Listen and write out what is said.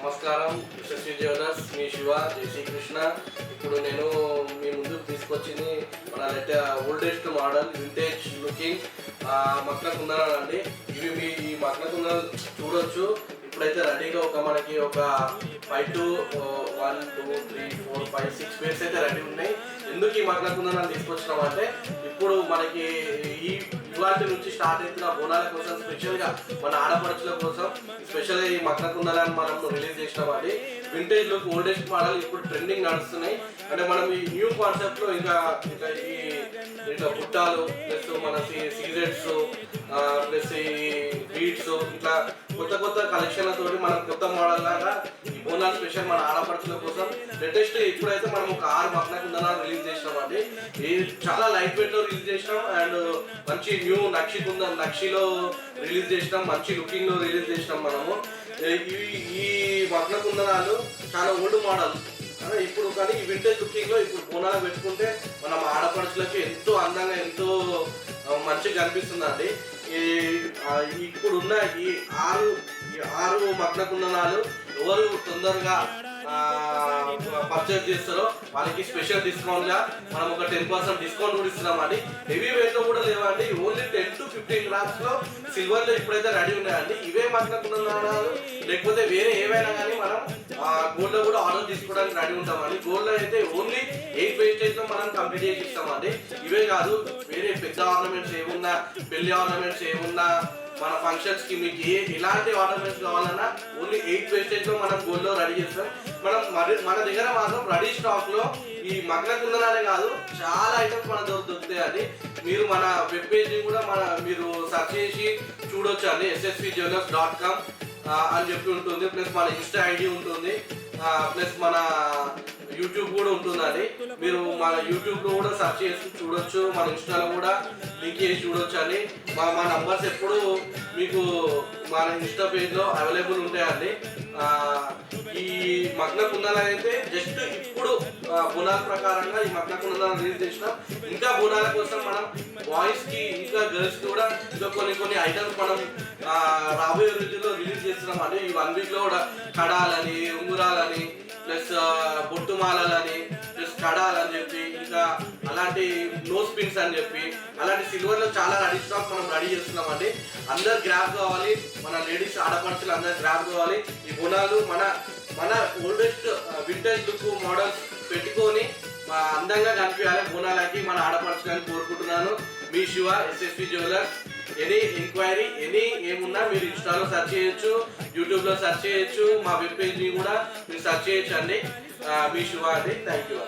నమస్కారం. యశస్వి జ్యువెలర్స్, మీ శివ. జై శ్రీకృష్ణ. ఇప్పుడు నేను మీ ముందుకు తీసుకొచ్చింది మన oldest model vintage looking makhana కుందనాలు అండి. ఇవి ఈ మక్న కుందనాలు చూడొచ్చు. ఇప్పుడైతే రెడీగా మనకి ఒక 5 to 1 2 3 4 5 6 పేర్స్ అయితే రెడీ ఉన్నాయి. ఎందుకు ఈ మక్న కుందనాలు తీసుకొచ్చినాం అంటే, ఇప్పుడు మనకి ఇవాటి నుంచి స్టార్ట్ అవుతున్న బోనాల కోసం స్పెషల్గా మన ఆడపడుచుల కోసం స్పెషల్గా ఈ మక్న కుందనాన్ని మనం రిలీజ్ చేసినామండి. వింటేజ్ లుక్ ఓల్డెస్ట్ మోడల్ ఇప్పుడు ట్రెండింగ్ నడుస్తున్నాయి. అంటే మనం ఈ న్యూ కాన్సెప్ట్లో ఇంకా ఈ ఇట్లా పుట్టాలు ప్లస్ మన సీజెట్స్ ప్లస్ ఈ బీడ్స్ ఇట్లా కొత్త కలెక్షన్లతో మనం కొత్త మోడల్ లాగా ఈ బోనాల్ స్పెషల్ మన ఆడపడుచుల కోసం లేటెస్ట్ ఇప్పుడైతే మనం ఒక 6 మక్న కుందనాలు రిలీజ్ చేసినామండి. చాలా లైట్ వెయిట్ లో రిలీజ్ చేసినాం అండ్ మంచి న్యూ నక్షిలో రిలీజ్ చేసినాం, మంచి లుకింగ్ లో రిలీజ్ చేసినాం మనము. ఈ మక్న కుందనాలు చాలా ఓల్డ్ మోడల్ ఇప్పుడు, కానీ ఈ వింటేజ్ లుకింగ్ లో ఇప్పుడు బోనాలు పెట్టుకుంటే మనం ఆడపడుచులకి ఎంతో అందంగా ఎంతో మంచిగా కనిపిస్తుందండి. ఇప్పుడున్న ఈ ఆరు మక్న కుందనాలు ఎవరు తొందరగా పర్చేస్ చేస్తారో వాళ్ళకి స్పెషల్ డిస్కౌంట్ గా మనం ఒక 10% డిస్కౌంట్ కూడా ఇస్తున్నామండి. హెవీ వెయిట్ లో కూడా లేవండి. ఓన్లీ 10 to 15 గ్రామ్స్ లో సిల్వర్ లో ఇప్పుడైతే రెడీ ఉన్నాయండి. ఇవే మక్న కుందనాలు లేకపోతే వేరే ఏవైనా కానీ మనం గోల్డ్ లో కూడా ఆర్డర్ తీసుకోవడానికి రెడీ ఉంటామండి. గోల్డ్ లో అయితే ఓన్లీ 8 వేస్టేజ్ లో మనం కంప్లీట్ చేసి ఇస్తామండి. ఇవే కాదు, వేరే పెద్ద ఆర్నమెంట్స్ ఏమున్నా, పెళ్లి ఆర్నమెంట్స్ ఏమున్నా, మన ఫంక్షన్స్ కి మీకు ఎలాంటి ఆర్నమెంట్స్ కావాలన్నా ఓన్లీ 8 వేస్టేజ్ లో మనం గోల్డ్ లో రెడీ చేస్తాం. మన దగ్గర మాత్రం రెడీ స్టాక్ లో ఈ మక్న కుందనాలే కాదు చాలా ఐటమ్స్ మన దొరుకుతాయండి. మీరు మన వెబ్ పేజ్ కూడా మీరు సెర్చ్ చేసి చూడొచ్చు అండి. ssvjewellers.com అని చెప్పి ఉంటుంది. ప్లస్ మన ఇన్స్టా ఐడి ఉంటుంది, ప్లస్ మన యూట్యూబ్ కూడా ఉంటుందండి. మీరు మన యూట్యూబ్ లో కూడా సెర్చ్ చేసి చూడొచ్చు, మన ఇన్స్టాలో కూడా లింక్ చేసి చూడొచ్చు అండి. మా నంబర్స్ ఎప్పుడు మీకు మన ఇన్స్టా పేజ్ లో అవైలబుల్ ఉంటాయండి. ఈ మక్న కుందనాలు అయితే జస్ట్ ఇప్పుడు బోనాల ప్రకారంగా ఈ మక్న కుందనాలు రిలీజ్ చేసినాం. ఇంకా బోనాల కోసం మనం బాయ్స్ కి ఇంకా గర్ల్స్ కి కూడా ఇంకా కొన్ని ఐటమ్స్ మనం రాబోయే రోజుల్లో రిలీజ్ చేస్తున్నాం అండి. ఈ 1 వీక్ లో కూడా కడాలని, ఉంగురాలని, ప్లస్ బొట్టుమాలని, ప్లస్ కడాలని చెప్పి, ఇంకా అలాంటి నోస్ పిన్స్ అని చెప్పి, అలాంటి సిల్వర్ లో చాలా రెడీ స్టాక్ మనం రెడీ చేస్తున్నాం అండి. అందరు గ్రాప్ కావాలి, మన లేడీస్ ఆడపడుచులు అందరు గ్రాప్ కావాలి. ఈ బోనాలు మన ఓల్డెస్ట్ వింటేజ్ లుక్ మోడల్స్ పెట్టుకొని అందంగా కనిపించాలి బోనాలకి మన ఆడపడుచులని కోరుకుంటున్నాను. మీ Shiva, SSV jewellers. Any enquiry ఏమున్నా మీరు ఇన్స్టాలో సెర్చ్ చేయొచ్చు, యూట్యూబ్ లో సెర్చ్ చేయొచ్చు, మా వెబ్ పేజ్ ని కూడా మీరు సెర్చ్ చేయొచ్చు అండి. మీ శివ అండి. Thank you.